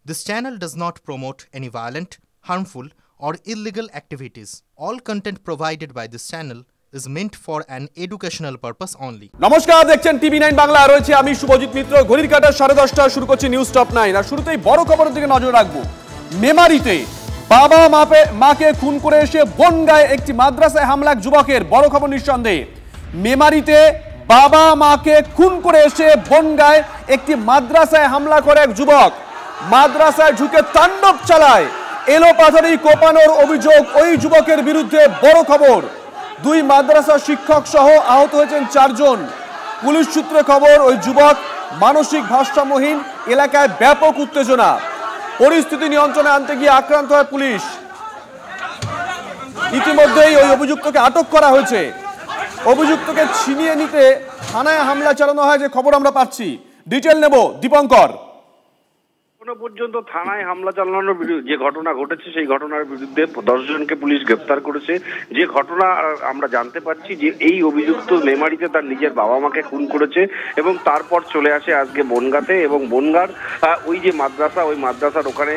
This channel does not promote any violent, harmful, or illegal activities. All content provided by this channel is meant for an educational purpose only. নমস্কার, দেখছেন টিভি9 বাংলা। রয়েছে আমি শুভজিৎ মিত্র। ঘড়ির কাঁটা 10:30 শুরু করছি নিউজ টপ 9। আর শুরুতেই বড় খবরের দিকে নজর রাখবো। মেমারিতে বাবা মাকে খুন করে এসে বনগাঁয়ে একটি মাদ্রাসায় হামলা এক যুবকের। বড় খবর নিঃসন্দেহে। মেমারিতে বাবা মাকে খুন করে এসে বনগাঁয়ে একটি মাদ্রাসায় হামলা করে এক যুবক। মাদ্রাসায় ঢুকে তাণ্ডব চালায়। এলোপাথারি কোপানোর অভিযোগ ওই যুবকের বিরুদ্ধে। বড় খবর, দুই মাদ্রাসা শিক্ষক সহ আহত হয়েছেন 4 জন। পুলিশ সূত্রে খবর, ওই যুবক মানসিক ভারসাম্যহীন। এলাকায় ব্যাপক উত্তেজনা। পরিস্থিতি নিয়ন্ত্রণে আনতে গিয়ে আক্রান্ত হয় পুলিশ। ইতিমধ্যেই ওই অভিযুক্তকে আটক করা হয়েছে। অভিযুক্তকে ছিনিয়ে নিতে থানায় হামলা চালানো হয় যে খবর আমরা পাচ্ছি। ডিটেল নেব দীপঙ্কর। এখনো পর্যন্ত থানায় হামলা চালানোর যে ঘটনা ঘটেছে সেই ঘটনার বিরুদ্ধে 10 জনকে পুলিশ গ্রেপ্তার করেছে। যে ঘটনা আমরা জানতে পারছি যে এই অভিযুক্ত মেমারিতে তার নিজের বাবা মাকে খুন করেছে এবং তারপর চলে আসে আজকে বনগাঁতে। এবং বনগাঁর ওই যে মাদ্রাসা, ওই মাদ্রাসার ওখানে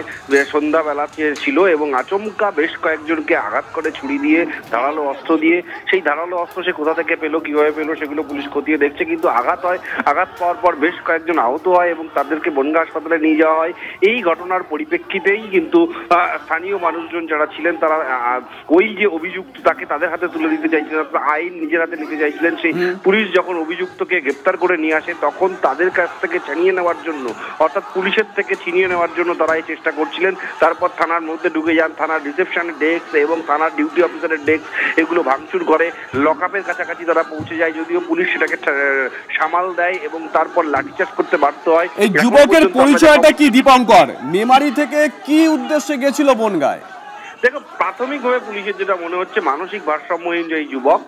সন্ধ্যাবেলা ছিল এবং আচমকা বেশ কয়েকজনকে আঘাত করে ছুরি দিয়ে, ধারালো অস্ত্র দিয়ে। সেই ধারালো অস্ত্র সে কোথা থেকে পেলো, কিভাবে পেলো, সেগুলো পুলিশ খতিয়ে দেখছে। কিন্তু আঘাত হয়, আঘাত পাওয়ার পর বেশ কয়েকজন আহত হয় এবং তাদেরকে বনগাঁ হাসপাতালে নিয়ে যাওয়া হয়। এই ঘটনার পরিপ্রেক্ষিতেই কিন্তু স্থানীয় মানুষজন যারা ছিলেন তারা ওই যে অভিযুক্ত তাকে তাদের হাতে তুলে দিতে চাইছিলেন, আইন নিজের হাতে নিতে চাইছিলেন। সেই পুলিশ যখন অভিযুক্তকে গ্রেপ্তার করে নিয়ে আসে তখন তাদের কাছ থেকে ছিনিয়ে নেওয়ার জন্য, অর্থাৎ পুলিশের থেকে ছিনিয়ে নেওয়ার জন্য তারা এই চেষ্টা করছিলেন। তারপর থানার মধ্যে ঢুকে যান। থানার রিসেপশনের ডেস্ক এবং থানার ডিউটি অফিসারের ডেস্ক এগুলো ভাঙচুর করে। লকআপের কাছাকাছি তারা পৌঁছে যায়, যদিও পুলিশ সেটাকে সামাল দেয় এবং তারপর লাঠিচার্জ করতে বাধ্য হয়। এই যুবকের পরিচয়টা কি দীপঙ্কর? মেমারি থেকে কি উদ্দেশ্যে গেছিল বনগাঁয়? দেখো, প্রাথমিকভাবে পুলিশের যেটা মনে হচ্ছে মানসিক ভারসাম্যহীন যে এই যুবক,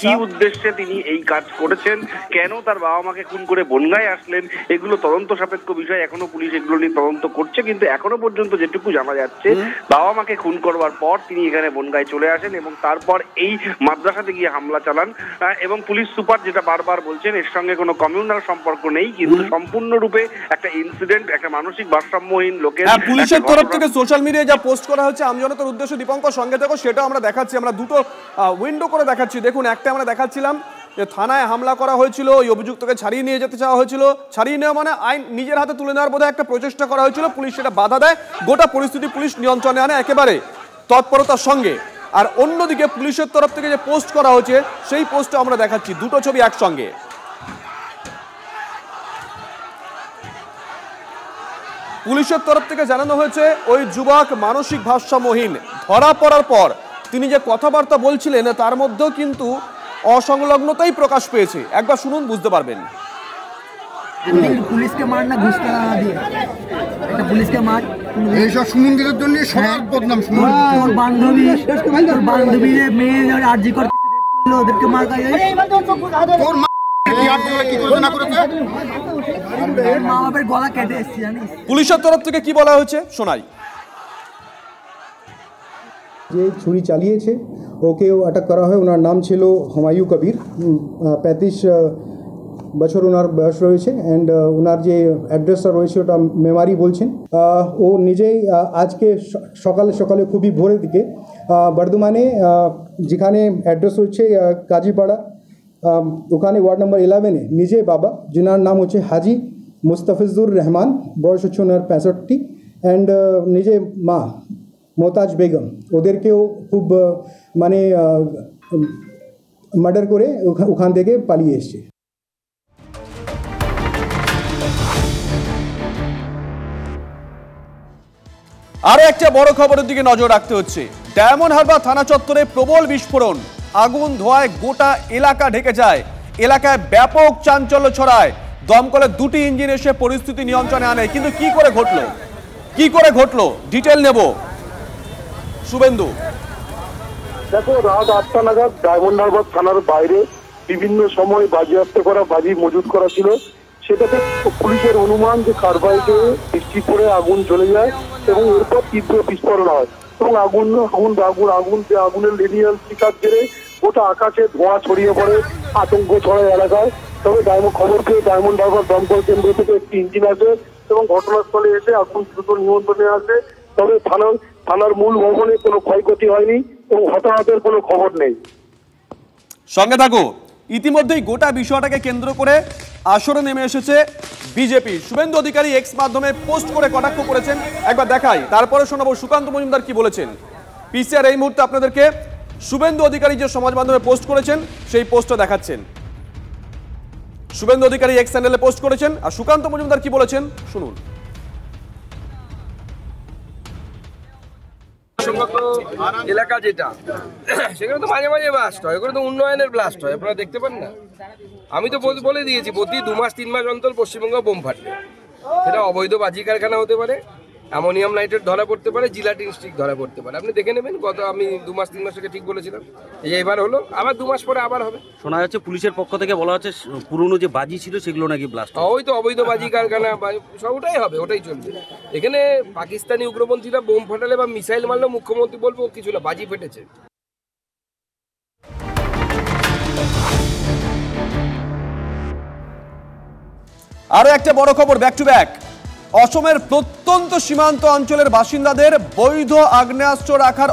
কি উদ্দেশ্যে তিনি এই কাজ করেছেন, কেন তার বাবা মাকে খুন করে বনগাঁয় আসলেন, এগুলো তদন্ত সাপেক্ষ বিষয়। এখনো পুলিশ এগুলো নিয়ে তদন্ত করছে। কিন্তু এখনো পর্যন্ত যেটুকু জানা যাচ্ছে, বাবা মাকে খুন করবার পর তিনি এখানে বনগাঁয় চলে আসেন এবং তারপর এই মাদ্রাসাতে গিয়ে হামলা চালান। এবং পুলিশ সুপার যেটা বারবার বলছেন, এর সঙ্গে কোনো কমিউনাল সম্পর্ক নেই, কিন্তু সম্পূর্ণরূপে একটা ইনসিডেন্ট, একটা মানসিক ভারসাম্যহীন লোকের। পুলিশের তরফ থেকে সোশ্যাল মিডিয়ায় যা পোস্ট করা হচ্ছে আমজনতার উদ্দেশ্য, দীপঙ্কর সঙ্গে দেখো, সেটা আমরা দেখাচ্ছি। আমরা দুটো উইন্ডো করে দেখাচ্ছি। দেখুন, একটা আমরা দেখাচ্ছিলাম যে থানায় হামলা করা হয়েছিল, ওই অভিযুক্তকে ছাড়িয়ে নিয়ে যেতে চাওয়া হয়েছিল। ছাড়িয়ে নেওয়া মানে আইন নিজের হাতে তুলে নেওয়ার বোধহয় একটা প্রচেষ্টা করা হয়েছিল। পুলিশ সেটা বাধা দেয়। গোটা পরিস্থিতি পুলিশ নিয়ন্ত্রণে আনে একেবারে তৎপরতার সঙ্গে। আর অন্যদিকে পুলিশের তরফ থেকে যে পোস্ট করা হয়েছে সেই পোস্টও আমরা দেখাচ্ছি। দুটো ছবি একসঙ্গে। পুলিশের তরফ থেকে জানানো হয়েছে ওই যুবক মানসিক ভারসাম্যহীন। ধরা পড়ার পর তিনি যে কথাবার্তা বলছিলেন তার মধ্যেও কিন্তু অসংলগ্নতাই প্রকাশ পেয়েছে। একবার শুনুন, বুঝতে পারবেন। পুলিশকে মার না, ঘুষ না দিয়ে এটা পুলিশকে মার। এইসব সুমন্দিরের জন্য সবার বদনাম। ওর বান্ধবীর মেয়ে আরজি করতে করলো, ওদেরকে মার গায়ে মা বাবার গলা কেটে এসেছে জানিস। পুলিশের তরফ থেকে কি বলা হয়েছে শোনাই। যে ছুরি চালিয়েছে ওকেও আটক করা হয়। ওনার নাম ছিল হুমায়ুন কবির। 35 বছর ওনার বয়স রয়েছে। অ্যান্ড ওনার যে অ্যাড্রেসটা রয়েছে ওটা মেমারি বলছেন। ও নিজেই আজকে সকালে খুবই ভোরের দিকে বর্ধমানে, যেখানে অ্যাড্রেস হচ্ছে কাজীপাড়া, ওখানে ওয়ার্ড নম্বর 11-এ নিজে বাবা, যিনার নাম হচ্ছে হাজি মুস্তাফিজুর রহমান, বয়স হচ্ছে ওনার 65, অ্যান্ড নিজে মা মোতাজ বেগম, ওদেরকেও খুব মানে মার্ডার করে ওখান থেকে পালিয়ে এসছে। আরো একটা বড় খবরের দিকে নজর রাখতে হচ্ছে। ডায়মন্ড হারবার থানা চত্বরে প্রবল বিস্ফোরণ, আগুন ধোঁয়ায় গোটা এলাকা ঢেকে যায়। এলাকায় ব্যাপক চাঞ্চল্য ছড়ায়। দমকলের 2টি ইঞ্জিন এসে পরিস্থিতি নিয়ন্ত্রণে আনে। কিন্তু কি করে ঘটলো ডিটেল নেব শুভেন্দু। দেখো, রাত 8টা নাগাদ ডায়মন্ড হারবার থানার বাইরে বিভিন্ন সময় বাজেয়াপ্ত করা বাজি মজুত করা ছিল। সেটাতে পুলিশের অনুমান যে কারবাইতে বৃষ্টি পড়ে আগুন জ্বলে যায় এবং এরপর তীব্র বিস্ফোরণ হয় এবং আগুনের লিনিয়াল শিকার জেরে গোটা আকাশে ধোঁয়া ছড়িয়ে পড়ে, আতঙ্ক ছড়ায় এলাকায়। তবে খবর পেয়ে ডায়মন্ড হারবার দমকল কেন্দ্র থেকে একটি ইঞ্জিন আসে এবং ঘটনাস্থলে এসে আগুন দ্রুত নিয়ন্ত্রণে আসে। তবে থানার মূল ভবনে কোনো ক্ষয়ক্ষতি হয়নি এবং হতাহতের কোনো খবর নেই। সঙ্গে থাকো। ইতিমধ্যেই গোটা বিষয়টাকে কেন্দ্র করে আসরে নেমে এসেছে বিজেপি। শুভেন্দু অধিকারী এক্স মাধ্যমে পোস্ট করে কটাক্ষ করেছেন, একবার দেখাই, তারপরে শোনাবো সুকান্ত মজুমদার কি বলেছেন। পিসিআর এই মুহূর্তে আপনাদেরকে শুভেন্দু অধিকারী যে সমাজ মাধ্যমে পোস্ট করেছেন সেই পোস্টটা দেখাচ্ছেন। শুভেন্দু অধিকারী এক্স চ্যানেলে পোস্ট করেছেন, আর সুকান্ত মজুমদার কি বলেছেন শুনুন। এলাকা যেটা সেখানে তো মাঝে মাঝে ব্লাস্ট হয়, ওখানে তো উন্নয়নের ব্লাস্ট হয়, আপনারা দেখতে পান না? আমি তো বলে দিয়েছি প্রতি 2 মাস 3 মাস অন্তর পশ্চিমবঙ্গ বোম ফাটবে। সেটা অবৈধ বাজি কারখানা হতে পারে, অ্যামোনিয়াম নাইট্রেট ধরা পড়তে পারে, জিলাটিন স্টিক ধরা পড়তে পারে। আপনি দেখে নেবেন, গত আমি 2 মাস 3 মাস আগে ঠিক বলেছিলাম, এবার হলো, আবার 2 মাস পরে আবার হবে। শোনা যাচ্ছে পুলিশের পক্ষ থেকে বলা হচ্ছে পুরনো যে বাজি ছিল সেগুলো নাকি ব্লাস্ট। ওই তো অবৈধ বাজি কারখানা সব ওটাই হবে, ওটাই চলবে। এখানে পাকিস্তানি উগ্রপন্থীরা বোম ফাটালে বা মিসাইল মারলে মুখ্যমন্ত্রী বলবো কিছু না, বাজি ফেটেছে। আরো একটা বড় খবর, ব্যাক টু ব্যাক। অসমের প্রত্যন্ত সীমান্ত অঞ্চলের বাসিন্দাদের বৈধ আগ্নেয়াস্ত্র রাখার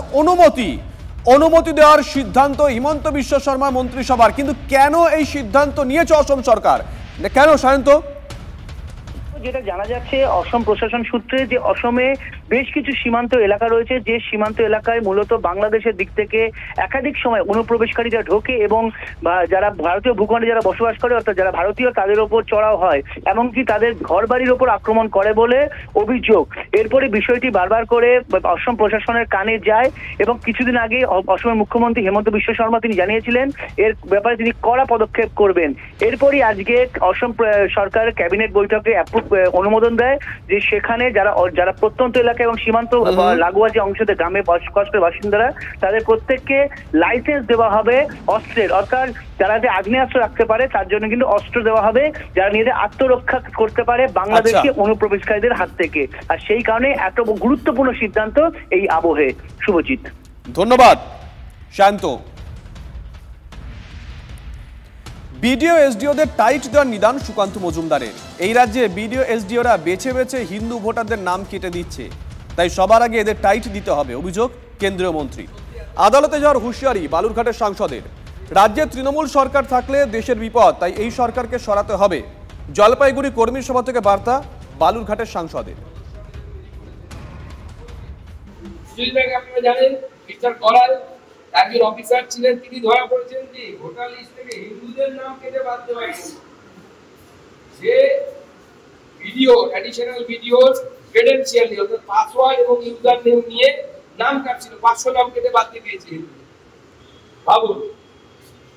অনুমতি দেওয়ার সিদ্ধান্ত হিমন্ত বিশ্ব শর্মা মন্ত্রিসভার। কিন্তু কেন এই সিদ্ধান্ত নিয়েছে অসম সরকার, কেন সায়ন্ত? যেটা জানা যাচ্ছে অসম প্রশাসন সূত্রে, যে অসমে বেশ কিছু সীমান্ত এলাকা রয়েছে, যে সীমান্ত এলাকায় মূলত বাংলাদেশের দিক থেকে একাধিক সময় অনুপ্রবেশকারীরা ঢোকে এবং যারা ভারতীয় ভূখণ্ডে যারা বসবাস করে, অর্থাৎ যারা ভারতীয়, তাদের ওপর চড়াও হয়, এমনকি তাদের ঘর বাড়ির ওপর আক্রমণ করে বলে অভিযোগ। এরপরে বিষয়টি বারবার করে অসম প্রশাসনের কানে যায় এবং কিছুদিন আগে অসমের মুখ্যমন্ত্রী হেমন্ত বিশ্ব শর্মা তিনি জানিয়েছিলেন এর ব্যাপারে তিনি কড়া পদক্ষেপ করবেন। এরপরই আজকে অসম সরকারের ক্যাবিনেট বৈঠকে অনুমোদন দেয় যে সেখানে যারা প্রত্যন্ত এলাকা এবং সীমান্ত লাগোয়া যে অংশতে গ্রামে বসবাসের বাসিন্দারা, তাদের প্রত্যেককে লাইসেন্স দেওয়া হবে অস্ত্রের, অর্থাৎ যারা যে আগ্নেয়াস্ত্র রাখতে পারে তার জন্য কিন্তু অস্ত্র দেওয়া হবে, যারা নিজেদের আত্মরক্ষা করতে পারে বাংলাদেশি অনুপ্রবেশকারীদের হাত থেকে। আর সেই কারণে এত গুরুত্বপূর্ণ সিদ্ধান্ত এই আবহে। শুভজিৎ, ধন্যবাদ শান্ত। বিডিও এসডিওদের টাইট দেওয়ার নিদান সুকান্ত মজুমদারের। এই রাজ্যে বিডিও এসডিওরা বেছে বেছে হিন্দু ভোটারদের নাম কেটে দিচ্ছে, তাই সবার আগে এদের টাইট দিতে হবে, অভিযোগ কেন্দ্রীয় মন্ত্রী। আদালতে যাওয়ার হুঁশিয়ারি বালুরঘাটের সাংসদের। রাজ্যে তৃণমূল সরকার থাকলে দেশের বিপদ, তাই এই সরকারকে সরাতে হবে। জলপাইগুড়ি কর্মী সভা থেকে বার্তা বালুরঘাটের সাংসদের। আপনারা জানেন মিস্টার করাল একজন অফিসার ছিলেন, তিনি ধরা পড়েছেন যে ভোটার লিস্ট থেকে হিন্দুদের নাম কেটে বাদ দেওয়া হয়েছে। সে ভিডিও অ্যাডিশনাল ভিডিওর ক্রেডেনশিয়াল নিয়ে, অর্থাৎ পাসওয়ার্ড এবং ইউজার নেম নিয়ে নাম কাটছিল, 500 নাম কেটে বাদ দিয়ে দিয়েছে। ভাবুন,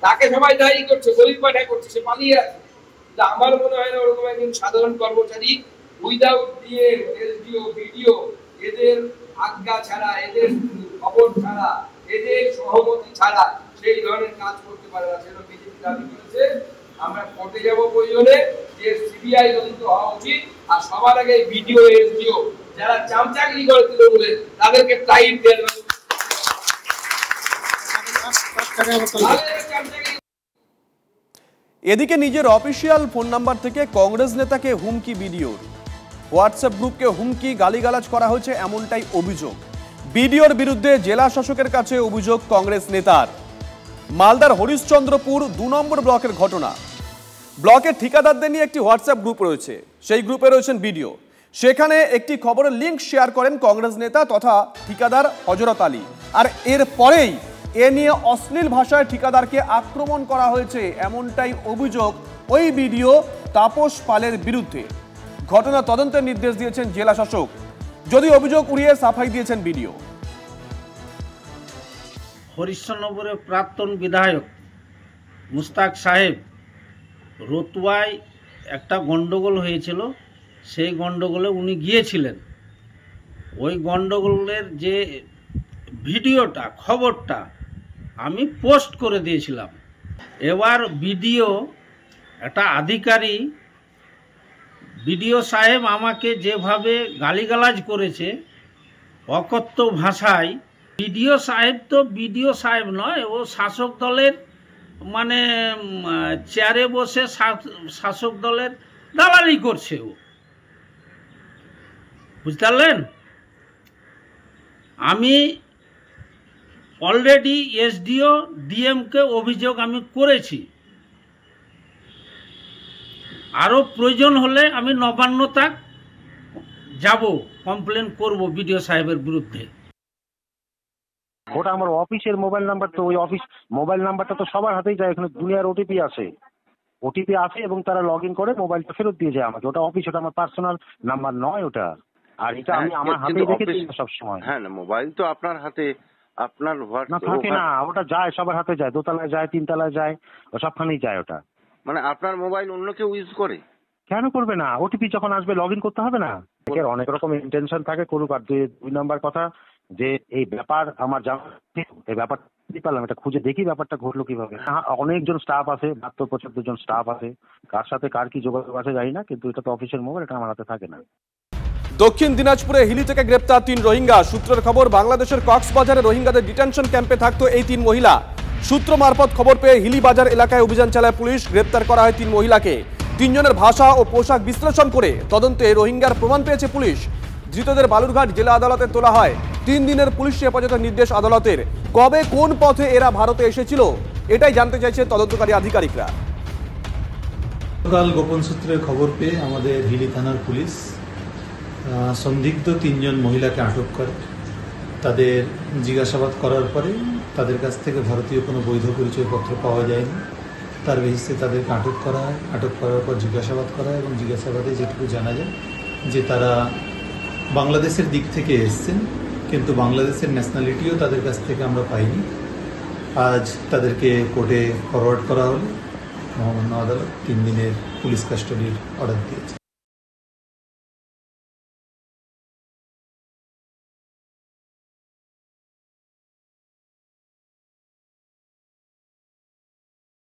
তাকে সবাই দায়ী করছে, গরিব পাঠায় করছে, সে পালিয়ে আছে। আমার মনে হয় না ওরকম একজন সাধারণ কর্মচারী উইদাউট দিয়ে এসডিও ভিডিও এদের আজ্ঞা ছাড়া, এদের খবর ছাড়া, এদের সহমতি ছাড়া সেই ধরনের কাজ করতে পারে না। সেটা বিজেপি দাবি করেছে। আমরা কোর্টে যাব প্রয়োজনে, যে সিবিআই তদন্ত হওয়া উচিত, আর সবার আগে ভিডিও এসডিও যারা চামচাগিরি করে তৃণমূলে তাদেরকে টাইট দেওয়া। এদিকে নিজের অফিসিয়াল ফোন নাম্বার থেকে কংগ্রেস নেতাকে হুমকি বিডিওর, হোয়াটসঅ্যাপ গ্রুপকে হুমকি গালিগালাজ করা হয়েছে এমনটাই অভিযোগ। বিডিওর বিরুদ্ধে জেলা শাসকের কাছে অভিযোগ কংগ্রেস নেতার। মালদার হরিশ্চন্দ্রপুর 2 নম্বর ব্লকের ঘটনা। ব্লকের ঠিকাদারদের নিয়ে একটি হোয়াটসঅ্যাপ গ্রুপ রয়েছে, সেই গ্রুপে রয়েছেন বিডিও। সেখানে একটি খবরের লিঙ্ক শেয়ার করেন কংগ্রেস নেতা তথা ঠিকাদার হযরত আলী, আর এরপরেই এ নিয়ে অশ্লীল ভাষায় ঠিকাদারকে আক্রমণ করা হয়েছে এমনটাই অভিযোগ ওই বিডিও তাপস পালের বিরুদ্ধে। ঘটনা তদন্তের নির্দেশ দিয়েছেন জেলা শাসক, যদি অভিযোগ উড়িয়ে সাফাই দিয়েছেন বিডিও। হরিশ্চন্দ্রপুরের প্রাক্তন বিধায়ক মুস্তাক সাহেব রতুয়ায় একটা গন্ডগোল হয়েছিল, সেই গন্ডগোলে উনি গিয়েছিলেন। ওই গন্ডগোলের যে ভিডিওটা, খবরটা আমি পোস্ট করে দিয়েছিলাম। এবার বিডিও একটা আধিকারিক, বিডিও সাহেব আমাকে যেভাবে গালিগালাজ করেছে অকথ্য ভাষায়, বিডিও সাহেব তো বিডিও সাহেব নয়, ও শাসক দলের মানে চেয়ারে বসে শাসক দলের দালালি করছে। ও বুঝতে পারলেন? আমি অলরেডি এসডিও ডিএমকে অভিযোগ আমি করেছি, আরও প্রয়োজন হলে আমি নবান্ন তাক যাব, কমপ্লেন করব বিডিও সাহেবের বিরুদ্ধে। ওটা আমার অফিসের মোবাইল নাম্বার, তো ওই অফিস মোবাইল নাম্বারটা তো সবার হাতেই যায়, এখানে দুনিয়ার ওটিপি আসে এবং তারা লগ ইন করে মোবাইলটা ফেরত দিয়ে যায় আমাকে। ওটা অফিস, ওটা আমার পার্সোনাল নাম্বার নয় ওটা। আর এটা আমি আমার হাতেই রেখেছি সবসময়। হ্যাঁ, না মোবাইল তো আপনার হাতে, আপনার না থাকে না, ওটা যায় সবার হাতে যায়, দোতলায় যায়, তিনতলায় যায়, সবখানেই যায় ওটা। মানে আপনার মোবাইল অন্য কেউ ইউজ করে? কেন করবে না? ওটিপি যখন আসবে লগ ইন করতে হবে না? অনেক রকম ইন্টেনশন থাকে, করুক। আর 2 নাম্বার কথা, যে এই ব্যাপার আমার জানা, এই ব্যাপারটা পারলাম, এটা খুঁজে দেখি ব্যাপারটা ঘটলো কিভাবে। অনেকজন স্টাফ আছে, 72-75 জন স্টাফ আছে, কার সাথে কার কি যোগাযোগ আছে জানি না, কিন্তু এটা তো অফিসের মোবাইল, এটা আমার হাতে থাকে না। দক্ষিণ দিনাজপুরে হিলি থেকে গ্রেপ্তার 3 রোহিঙ্গা। সূত্রের খবর, বাংলাদেশের কক্সবাজারে রোহিঙ্গাদের ডিটেনশন ক্যাম্পে থাকতো এই 3 মহিলা। সূত্র মারফত খবর পেয়ে হিলি বাজার এলাকায় অভিযান চালায় পুলিশ। গ্রেপ্তার করা হয় 3 মহিলাকে। 3 জনের ভাষা ও পোশাক বিশ্লেষণ করে তদন্তে রোহিঙ্গার প্রমাণ পেয়েছে পুলিশ। ধৃতদের বালুরঘাট জেলা আদালতে তোলা হয়। 3 দিনের পুলিশ হেফাজতের নির্দেশ আদালতের। কবে কোন পথে এরা ভারতে এসেছিল এটাই জানতে চাইছে তদন্তকারী আধিকারিকরা। গতকাল গোপন সূত্রে খবর পেয়ে আমাদের হিলি থানার পুলিশ সন্দিগ্ধ 3 জন মহিলাকে আটক করে। তাদের জিজ্ঞাসাবাদ করার পরে তাদের কাছ থেকে ভারতীয় কোনো বৈধ পরিচয়পত্র পাওয়া যায়নি। তার বেসিসে তাদেরকে আটক করা হয়। আটক করার পর জিজ্ঞাসাবাদ করা হয় এবং জিজ্ঞাসাবাদে যেটুকু জানা যায় যে তারা বাংলাদেশের দিক থেকে এসছেন, কিন্তু বাংলাদেশের ন্যাশনালিটিও তাদের কাছ থেকে আমরা পাইনি। আজ তাদেরকে কোর্টে ফরওয়ার্ড করা হলো। মহামান্য আদালত 3 দিনের পুলিশ কাস্টডির অর্ডার দিয়েছে।